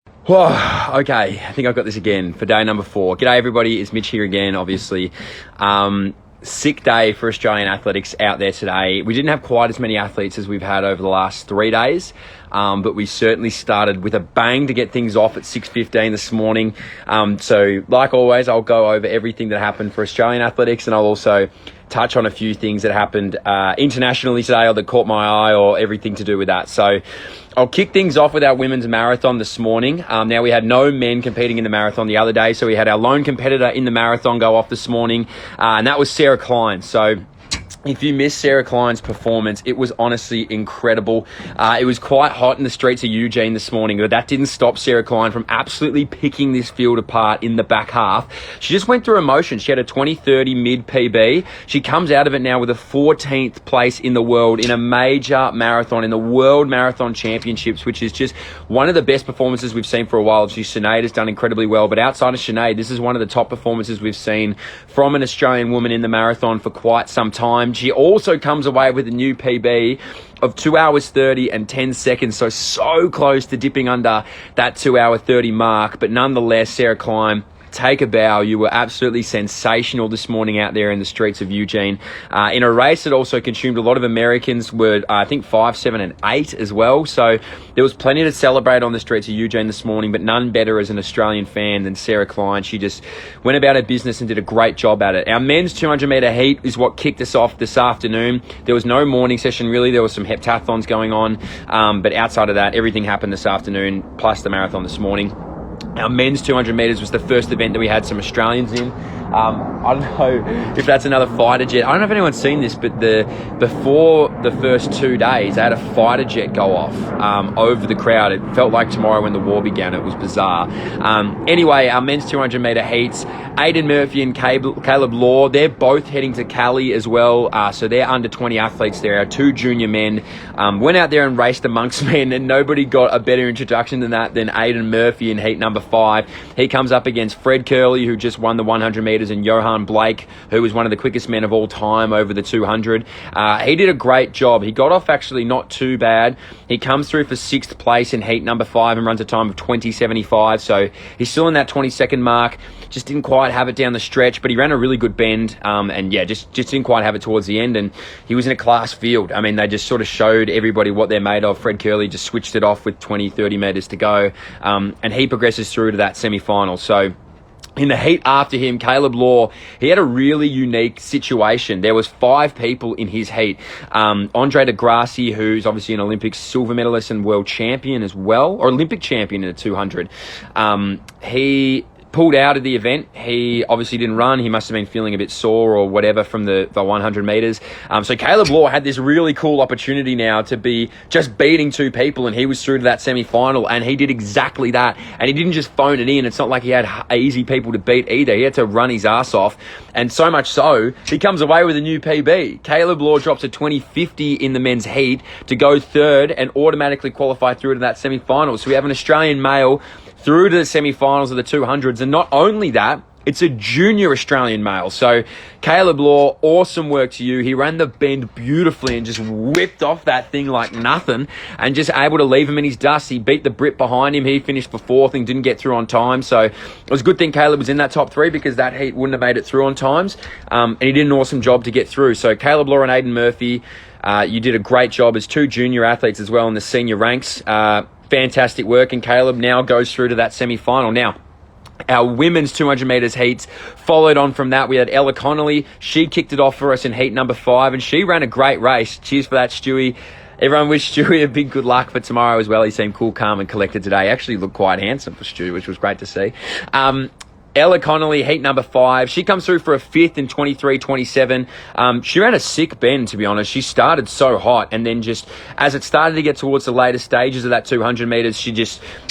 Whoa, okay, I think I've got this again for day number 4. G'day everybody, it's Mitch here again, obviously. Sick day for Australian athletics out there today. We didn't have quite as many athletes as we've had over the last 3 days, but we certainly started with a bang to get things off at 6:15 this morning. So like always, I'll go over everything that happened for Australian athletics, and I'll also touch on a few things that happened internationally today or that caught my eye or everything to do with that. So I'll kick things off with our women's marathon this morning. Now, we had no men competing in the marathon the other day, so we had our lone competitor in the marathon go off this morning, and that was Sarah Klein. So if you missed Sarah Klein's performance, it was honestly incredible. It was quite hot in the streets of Eugene this morning, but that didn't stop Sarah Klein from absolutely picking this field apart in the back half. She just went through emotion. She had a 20:30 mid PB. She comes out of it now with a 14th place in the world in a major marathon, in the World Marathon Championships, which is just one of the best performances we've seen for a while. Obviously, Sinead has done incredibly well, but outside of Sinead, this is one of the top performances we've seen from an Australian woman in the marathon for quite some time. She also comes away with a new PB of 2 hours 30 and 10 seconds, so close to dipping under that 2 hour 30 mark. But nonetheless, Sarah Klein, take a bow. You were absolutely sensational this morning out there in the streets of Eugene. In a race that also consumed a lot of Americans, were I think 5, 7, and 8 as well. So there was plenty to celebrate on the streets of Eugene this morning, but none better as an Australian fan than Sarah Klein. She just went about her business and did a great job at it. Our men's 200 metre heat is what kicked us off this afternoon. There was no morning session really. There was some heptathons going on, but outside of that, everything happened this afternoon, plus the marathon this morning. Our men's 200 metres was the first event that we had some Australians in. I don't know if that's another fighter jet. I don't know if anyone's seen this, but before the first 2 days, they had a fighter jet go off over the crowd. It felt like tomorrow when the war began. It was bizarre. Anyway, our men's 200 metre heats, Aidan Murphy and Caleb Law, they're both heading to Cali as well. So they're under 20 athletes there. Our 2 junior men went out there and raced amongst men, and nobody got a better introduction than Aidan Murphy in heat number 5. He comes up against Fred Curley, who just won the 100 metres, and Johan Blake, who was one of the quickest men of all time over the 200. He did a great job. He got off actually not too bad. He comes through for 6th place in heat number 5 and runs a time of 20:75. So he's still in that 20-second mark. Just didn't quite have it down the stretch, but he ran a really good bend. And yeah, just didn't quite have it towards the end. And he was in a class field. I mean, they just sort of showed everybody what they're made of. Fred Curley just switched it off with 20, 30 metres to go. And he progresses through to that semi-final. So in the heat after him, Caleb Law, he had a really unique situation. There was 5 people in his heat. Andre de Grassi, who's obviously an Olympic silver medalist and world champion as well, or Olympic champion in the 200. He pulled out of the event. He obviously didn't run. He must have been feeling a bit sore or whatever from the 100 metres. So Caleb Law had this really cool opportunity now to be just beating 2 people, and he was through to that semi-final, and he did exactly that. And he didn't just phone it in. It's not like he had easy people to beat either. He had to run his ass off, and so much so, he comes away with a new PB. Caleb Law drops a 20:50 in the men's heat to go 3rd and automatically qualify through to that semi-final. So we have an Australian male through to the semi-finals of the 200s. And not only that, it's a junior Australian male. So Caleb Law, awesome work to you. He ran the bend beautifully and just whipped off that thing like nothing and just able to leave him in his dust. He beat the Brit behind him. He finished for 4th and didn't get through on time. So it was a good thing Caleb was in that top 3, because that heat wouldn't have made it through on times. And he did an awesome job to get through. So Caleb Law and Aidan Murphy, you did a great job as 2 junior athletes as well in the senior ranks. Fantastic work, and Caleb now goes through to that semi-final. Now, our women's 200 metres heats followed on from that. We had Ella Connolly. She kicked it off for us in heat number 5, and she ran a great race. Cheers for that, Stewie. Everyone wish Stewie a big good luck for tomorrow as well. He seemed cool, calm, and collected today. Actually looked quite handsome for Stewie, which was great to see. Ella Connolly, heat number 5. She comes through for a 5th in 23:27. She ran a sick bend, to be honest. She started so hot, and then just as it started to get towards the later stages of that 200 metres,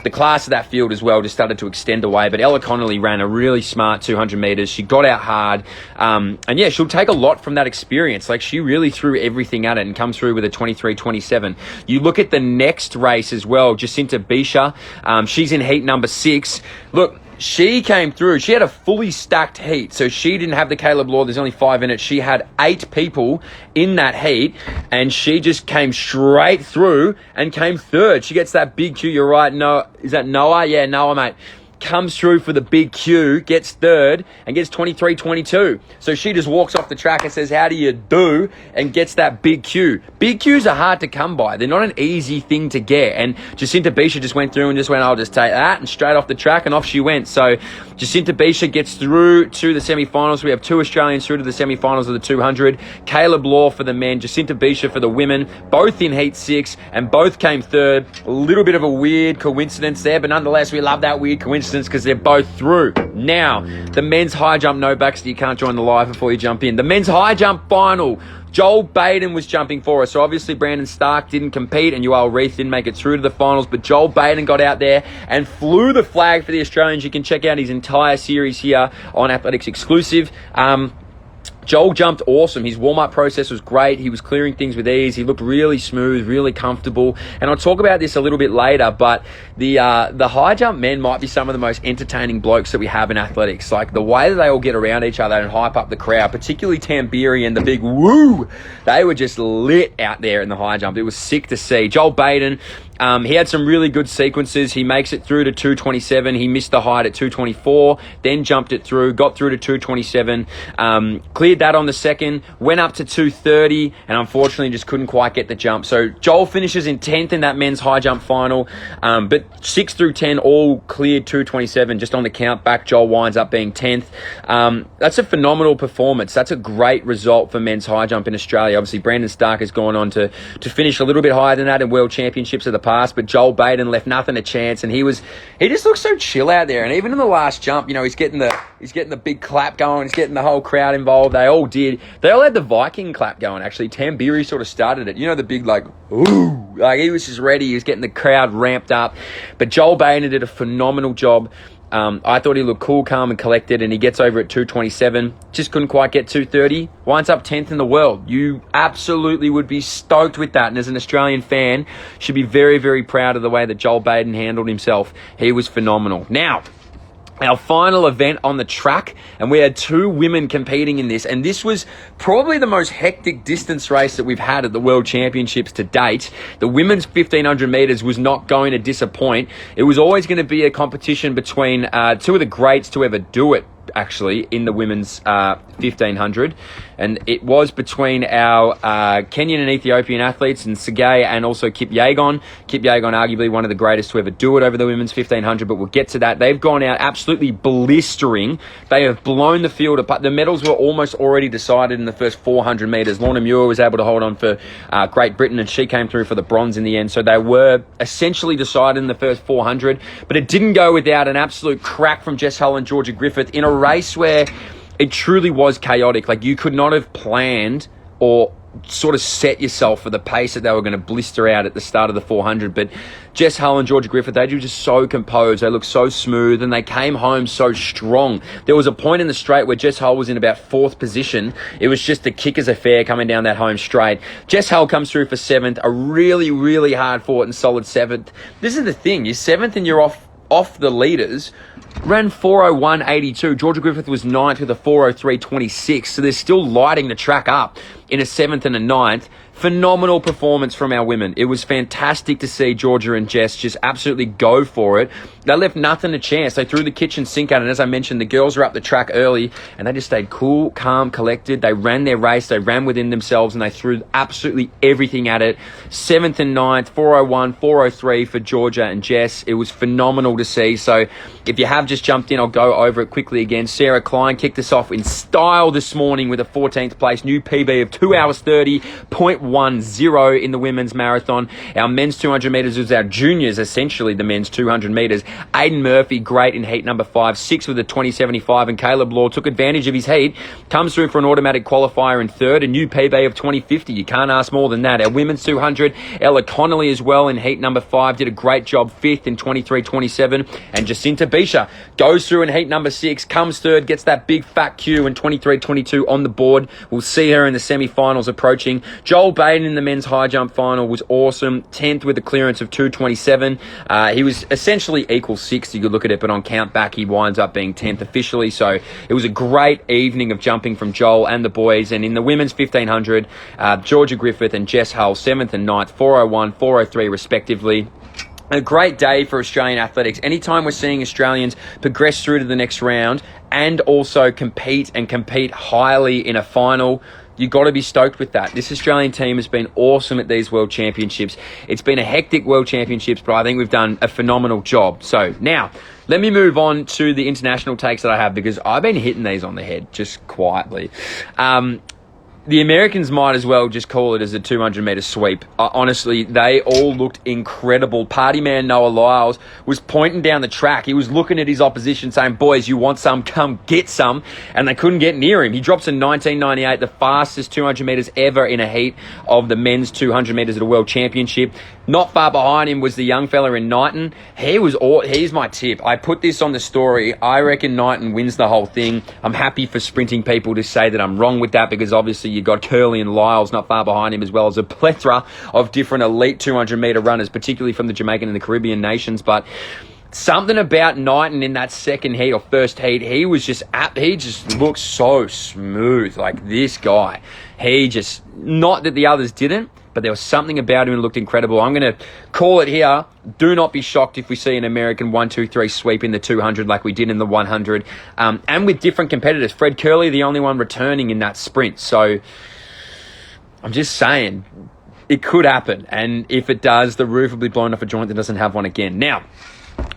the class of that field as well just started to extend away. But Ella Connolly ran a really smart 200 metres. She got out hard. And yeah, she'll take a lot from that experience. Like, she really threw everything at it and comes through with a 23:27. You look at the next race as well, Jacinta Bisha. She's in heat number 6. Look, she came through. She had a fully stacked heat, so she didn't have the Caleb Law. There's only 5 in it. She had 8 people in that heat, and she just came straight through and came third. She gets that big Q. You're right. No, is that Noah? Yeah, Noah, mate. Comes through for the big Q, gets third, and gets 23.22. So she just walks off the track and says, how do you do? And gets that big Q. Big Qs are hard to come by. They're not an easy thing to get. And Jacinta Bisha just went through and just went, I'll just take that, and straight off the track, and off she went. So Jacinta Bisha gets through to the semi-finals. We have 2 Australians through to the semi-finals of the 200. Caleb Law for the men, Jacinta Bisha for the women, both in Heat 6, and both came third. A little bit of a weird coincidence there, but nonetheless, we love that weird coincidence because they're both through. Now, the men's high jump no backs. You can't join the live before you jump in. The men's high jump final. Joel Baden was jumping for us. So obviously Brandon Stark didn't compete and Yoel Reith didn't make it through to the finals, but Joel Baden got out there and flew the flag for the Australians. You can check out his entire series here on Athletics Exclusive. Joel jumped awesome. His warm-up process was great. He was clearing things with ease. He looked really smooth, really comfortable. And I'll talk about this a little bit later, but the high jump men might be some of the most entertaining blokes that we have in athletics. Like the way that they all get around each other and hype up the crowd, particularly Tambiri and the big woo, they were just lit out there in the high jump. It was sick to see. Joel Baden, he had some really good sequences. He makes it through to 227. He missed the height at 224, then jumped it through, got through to 227, cleared that on the second, went up to 230, and unfortunately just couldn't quite get the jump. So Joel finishes in 10th in that men's high jump final, but 6 through 10 all cleared 227. Just on the count back, Joel winds up being 10th. That's a phenomenal performance. That's a great result for men's high jump in Australia. Obviously, Brandon Stark has gone on to finish a little bit higher than that in World Championships of the past, but Joel Baden left nothing a chance, and he just looked so chill out there. And even in the last jump, you know, he's getting the big clap going, he's getting the whole crowd involved. They all had the Viking clap going, actually. Tambiri sort of started it, you know, the big like ooh, like he was just ready. He was getting the crowd ramped up. But Joel Baden did a phenomenal job. I thought he looked cool, calm and collected, and he gets over at 227. Just couldn't quite get 230. Winds up 10th in the world. You absolutely would be stoked with that, and as an Australian fan, should be very, very proud of the way that Joel Baden handled himself. He was phenomenal. Now, our final event on the track, and we had 2 women competing in this, and this was probably the most hectic distance race that we've had at the World Championships to date. The women's 1500 meters was not going to disappoint. It was always going to be a competition between 2 of the greats to ever do it, actually, in the women's 1500, and it was between our Kenyan and Ethiopian athletes, and Sergei and also Kip Yegon. Kip Yegon, arguably one of the greatest to ever do it over the women's 1500, but we'll get to that. They've gone out absolutely blistering. They have blown the field apart. The medals were almost already decided in the first 400 meters. Lorna Muir was able to hold on for Great Britain, and she came through for the bronze in the end, so they were essentially decided in the first 400, but it didn't go without an absolute crack from Jess Hull and Georgia Griffith in a race where it truly was chaotic. Like, you could not have planned or sort of set yourself for the pace that they were going to blister out at the start of the 400. But Jess Hull and Georgia Griffith, they were just so composed. They looked so smooth, and they came home so strong. There was a point in the straight where Jess Hull was in about 4th position. It was just the kicker's affair coming down that home straight. Jess Hull comes through for 7th, a really, really hard fought and solid 7th. This is the thing. You're 7th and you're off the leaders. Ran 4:01.82. Georgia Griffith was 9th with a 4:03.26. So they're still lighting the track up in a 7th and a 9th. Phenomenal performance from our women. It was fantastic to see Georgia and Jess just absolutely go for it. They left nothing to chance. They threw the kitchen sink at it. And as I mentioned, the girls were up the track early, and they just stayed cool, calm, collected. They ran their race. They ran within themselves, and they threw absolutely everything at it. 7th and 9th, 4:01, 4:03 for Georgia and Jess. It was phenomenal to see. So if you have just jumped in, I'll go over it quickly again. Sarah Klein kicked us off in style this morning with a 14th place, new PB of 2 hours 30.10 in the women's marathon. Our men's 200 metres was our juniors, essentially the men's 200 metres. Aidan Murphy, great in heat number 5, 6 with a 20.75, and Caleb Law took advantage of his heat, comes through for an automatic qualifier in 3rd, a new PB of 20.50. You can't ask more than that. Our women's 200, Ella Connolly as well in heat number 5, did a great job, 5th in 23.27, and Jacinta Bisha goes through in heat number 6, comes 3rd, gets that big fat Q in 23.22 on the board. We'll see her in the semi-finals approaching. Joel Baden in the men's high jump final was awesome. 10th with a clearance of 2:27. He was essentially equal 6th, you could look at it, but on count back, he winds up being 10th officially. So it was a great evening of jumping from Joel and the boys. And in the women's 1500, Georgia Griffith and Jess Hull, 7th and 9th, 4:01, 4:03 respectively. A great day for Australian athletics. Anytime we're seeing Australians progress through to the next round and also compete highly in a final, you've got to be stoked with that. This Australian team has been awesome at these World Championships. It's been a hectic World Championships, but I think we've done a phenomenal job. So now, let me move on to the international takes that I have, because I've been hitting these on the head just quietly. The Americans might as well just call it as a 200-metre sweep. Honestly, they all looked incredible. Party man Noah Lyles was pointing down the track. He was looking at his opposition saying, boys, you want some? Come get some. And they couldn't get near him. He drops a 19.98, the fastest 200 metres ever in a heat of the men's 200 metres at a World Championship. Not far behind him was the young fella in Knighton. Here's my tip. I put this on the story. I reckon Knighton wins the whole thing. I'm happy for sprinting people to say that I'm wrong with that, because obviously you've got Curley and Lyles not far behind him, as well as a plethora of different elite 200-metre runners, particularly from the Jamaican and the Caribbean nations. But something about Knighton in that second heat or first heat, he just looked so smooth. Like, this guy, not that the others didn't, but there was something about him that looked incredible. I'm going to call it here. Do not be shocked if we see an American 1-2-3 sweep in the 200 like we did in the 100. And with different competitors. Fred Curley, the only one returning in that sprint. So I'm just saying, it could happen. And if it does, the roof will be blown off a joint that doesn't have one again. Now,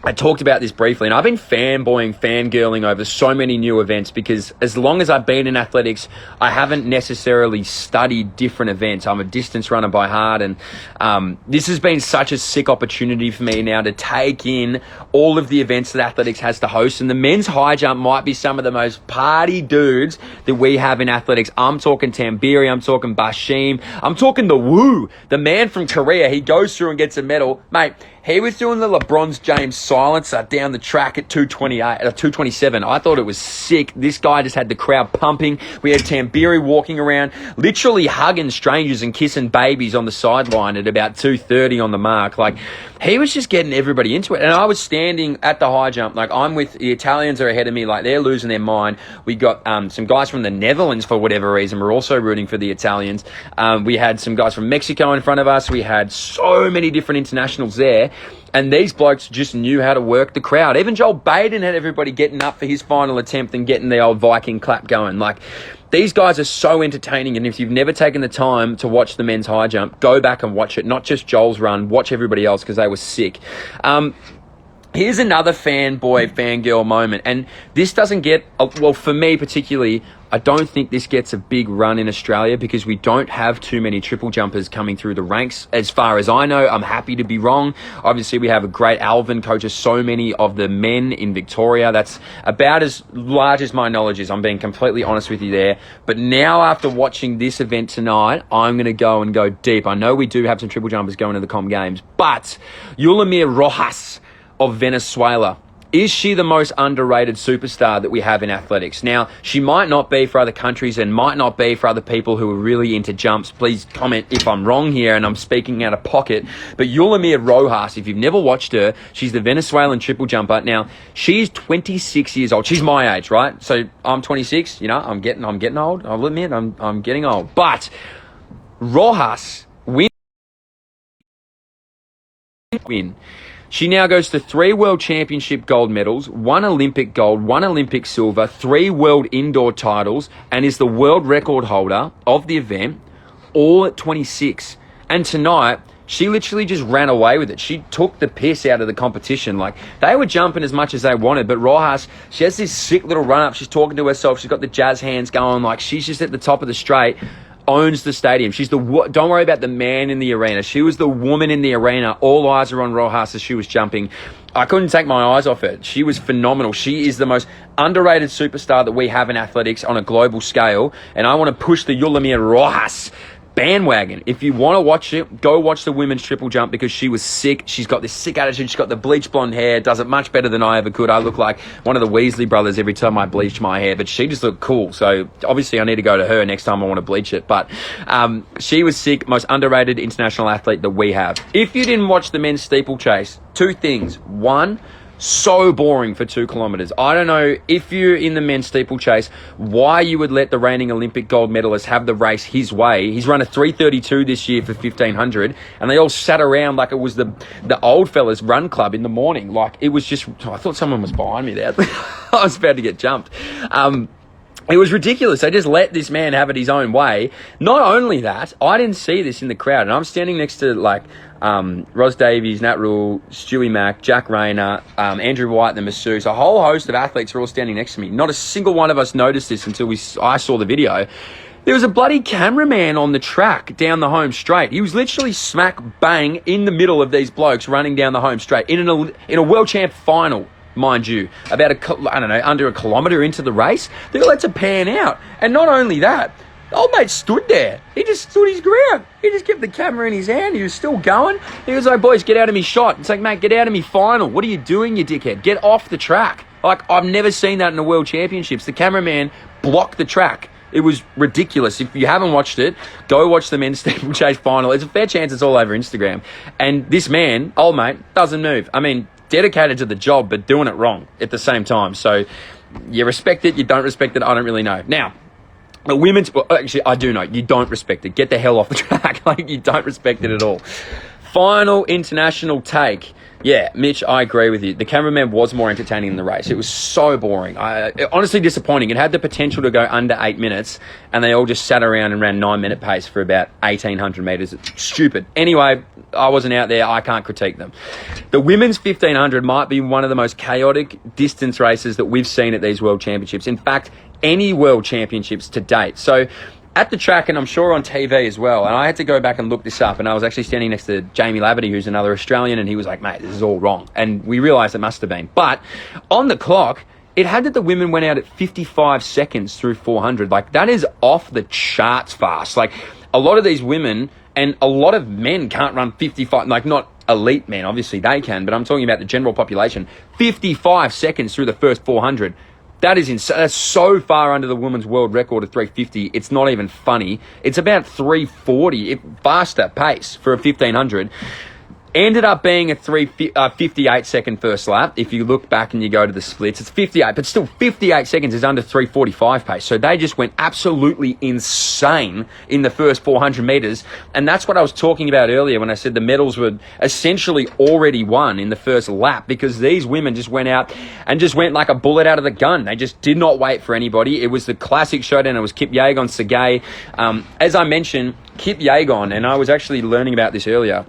I talked about this briefly, and I've been fangirling over so many new events, because as long as I've been in athletics, I haven't necessarily studied different events. I'm a distance runner by heart, and this has been such a sick opportunity for me now to take in all of the events that athletics has to host. And the men's high jump might be some of the most party dudes that we have in athletics. I'm talking Tambiri, I'm talking Bashim, I'm talking the Woo, the man from Korea. He goes through and gets a medal. Mate, he was doing the LeBron James silencer down the track at 227. I thought it was sick. This guy just had the crowd pumping. We had Tambiri walking around, literally hugging strangers and kissing babies on the sideline at about 2:30 on the mark. Like, he was just getting everybody into it. And I was standing at the high jump. Like, I'm with the Italians are ahead of me. Like, they're losing their mind. We got some guys from the Netherlands, for whatever reason, were also rooting for the Italians. We had some guys from Mexico in front of us. We had so many different internationals there. And these blokes just knew how to work the crowd. Even Joel Baden had everybody getting up for his final attempt and getting the old Viking clap going. Like, these guys are so entertaining. And if you've never taken the time to watch the men's high jump, go back and watch it. Not just Joel's run, watch everybody else, because they were sick. Here's another fangirl moment. And this doesn't get, well, for me particularly, I don't think this gets a big run in Australia, because we don't have too many triple jumpers coming through the ranks. As far as I know, I'm happy to be wrong. Obviously, we have a great Alvin, coaches so many of the men in Victoria. That's about as large as my knowledge is. I'm being completely honest with you there. But now, after watching this event tonight, I'm going to go deep. I know we do have some triple jumpers going to the Com Games, but Yulimir Rojas of Venezuela, is she the most underrated superstar that we have in athletics? Now, she might not be for other countries and might not be for other people who are really into jumps. Please comment if I'm wrong here and I'm speaking out of pocket. But Yulimir Rojas, if you've never watched her, she's the Venezuelan triple jumper. Now, she's 26 years old. She's my age, right? So I'm 26. You know, I'm getting old. I'll admit I'm getting old. But Rojas win. She now goes to 3 World Championship gold medals, 1 Olympic gold, 1 Olympic silver, 3 world indoor titles, and is the world record holder of the event, all at 26. And tonight, she literally just ran away with it. She took the piss out of the competition. Like, they were jumping as much as they wanted, but Rojas, she has this sick little run-up. She's talking to herself. She's got the jazz hands going. Like, she's just at the top of the straight. Owns the stadium. She's don't worry about the man in the arena. She was the woman in the arena. All eyes are on Rojas as she was jumping. I couldn't take my eyes off it. She was phenomenal. She is the most underrated superstar that we have in athletics on a global scale. And I want to push the Yulimir Rojas bandwagon. If you want to watch it, go watch the women's triple jump because she was sick. She's got this sick attitude. She's got the bleach blonde hair, does it much better than I ever could. I look like one of the Weasley brothers every time I bleach my hair, but she just looked cool. So obviously I need to go to her next time I want to bleach it. But she was sick, most underrated international athlete that we have. If you didn't watch the men's steeplechase, two things. One, so boring for 2 kilometers. I don't know if you're in the men's steeplechase, why you would let the reigning Olympic gold medalist have the race his way. He's run a 3:32 this year for 1500, and they all sat around like it was the old fellas run club in the morning. Like, it was just, I thought someone was behind me there. I was about to get jumped. It was ridiculous. They just let this man have it his own way. Not only that, I didn't see this in the crowd, and I'm standing next to Ros Davies, Nat Rule, Stewie Mack, Jack Rayner, Andrew White, the masseuse. A whole host of athletes were all standing next to me. Not a single one of us noticed this until I saw the video. There was a bloody cameraman on the track down the home straight. He was literally smack bang in the middle of these blokes running down the home straight in a world champ final. Mind you, about under a kilometre into the race, they got to pan out. And not only that, the old mate stood there. He just stood his ground. He just kept the camera in his hand. He was still going. He was like, boys, get out of me shot. It's like, mate, get out of me final. What are you doing, you dickhead? Get off the track. Like, I've never seen that in the World Championships. The cameraman blocked the track. It was ridiculous. If you haven't watched it, go watch the men's steeplechase final. It's a fair chance it's all over Instagram. And this man, old mate, doesn't move. I mean, dedicated to the job, but doing it wrong at the same time. So you respect it, you don't respect it, I don't really know. Now, the women's, well, actually, I do know. You don't respect it. Get the hell off the track. Like, you don't respect it at all. Final international take. Yeah, Mitch, I agree with you. The cameraman was more entertaining than the race. It was so boring. Honestly disappointing. It had the potential to go under 8 minutes, and they all just sat around and ran 9-minute pace for about 1,800 metres. It's stupid. Anyway, I wasn't out there. I can't critique them. The women's 1,500 might be one of the most chaotic distance races that we've seen at these World Championships. In fact, any World Championships to date. So at the track, and I'm sure on TV as well, and I had to go back and look this up, and I was actually standing next to Jamie Laverty, who's another Australian, and he was like, mate, this is all wrong. And we realised it must have been. But on the clock, it had that the women went out at 55 seconds through 400. Like, that is off the charts fast. Like, a lot of these women and a lot of men can't run 55, like, not elite men, obviously they can, but I'm talking about the general population. 55 seconds through the first 400. That is insane. That's so far under the women's world record of 350. It's not even funny. It's about 340, faster pace for a 1500. Ended up being a 58-second first lap. If you look back and you go to the splits, it's 58, but still 58 seconds is under 345 pace. So they just went absolutely insane in the first 400 metres. And that's what I was talking about earlier when I said the medals were essentially already won in the first lap, because these women just went out and just went like a bullet out of the gun. They just did not wait for anybody. It was the classic showdown. It was Kip Yeagon, Sergey. As I mentioned, Kip Yeagon, and I was actually learning about this earlier,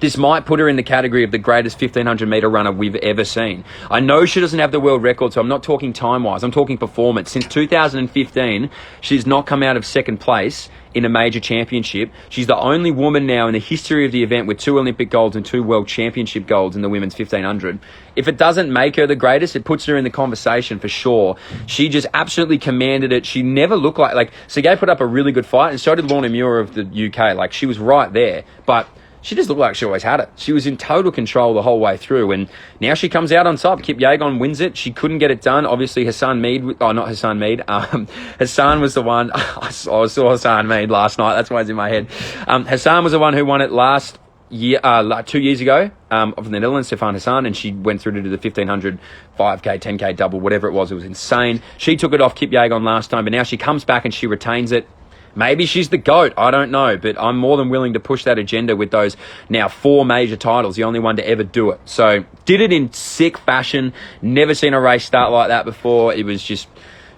this might put her in the category of the greatest 1,500-metre runner we've ever seen. I know she doesn't have the world record, so I'm not talking time-wise. I'm talking performance. Since 2015, she's not come out of second place in a major championship. She's the only woman now in the history of the event with 2 Olympic golds and 2 World Championship golds in the women's 1,500. If it doesn't make her the greatest, it puts her in the conversation for sure. She just absolutely commanded it. She never looked like Sergey put up a really good fight, and so did Lorna Muir of the UK. Like, she was right there, but she just looked like she always had it. She was in total control the whole way through, and now she comes out on top. Kip Yeagon wins it. She couldn't get it done. Obviously, Hassan Mead... Oh, not Hassan Mead. Hassan was the one... I saw Hassan Mead last night. That's why it's in my head. Hassan was the one who won it last year, 2 years ago, from the Netherlands, Stefan Hassan, and she went through to do the 1,500, 5K, 10K double, whatever it was. It was insane. She took it off Kip Yeagon last time, but now she comes back and she retains it. Maybe she's the GOAT, I don't know, but I'm more than willing to push that agenda with those now 4 major titles, the only one to ever do it. So, did it in sick fashion, never seen a race start like that before. It was just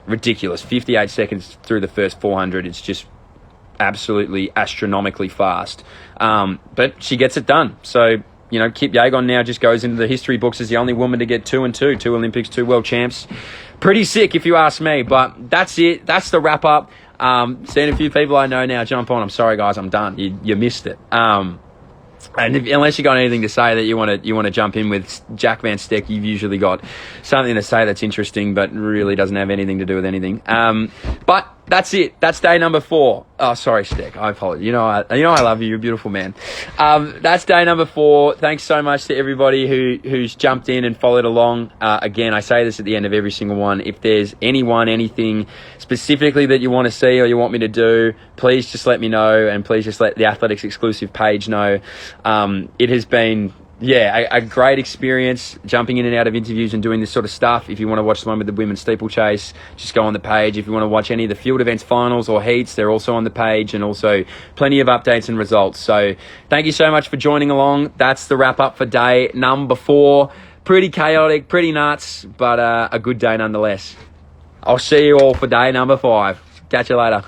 ridiculous. 58 seconds through the first 400, it's just absolutely astronomically fast. But she gets it done. So, you know, Kip Yeagon now just goes into the history books as the only woman to get 2 and 2, 2 Olympics, 2 world champs. Pretty sick if you ask me, but that's it. That's the wrap up. Seeing a few people I know now jump on. I'm sorry, guys, I'm done. You missed it. And unless you got anything to say that you want to jump in with, Jack Van Steck, you've usually got something to say that's interesting, but really doesn't have anything to do with anything. But that's it. That's day number 4. Oh, sorry, Steck. I apologize. You know I love you. You're a beautiful man. That's day number 4. Thanks so much to everybody who's jumped in and followed along. Again, I say this at the end of every single one. If there's anything specifically that you want to see or you want me to do, please just let me know, and please just let the Athletics exclusive page know. It has been a great experience jumping in and out of interviews and doing this sort of stuff. If you want to watch the one with the women's steeplechase, just go on the page. If you want to watch any of the field events finals or heats, they're also on the page, and also plenty of updates and results. So thank you so much for joining along. That's the wrap up for day number 4. Pretty chaotic, pretty nuts, but a good day nonetheless. I'll see you all for day number 5. Catch you later.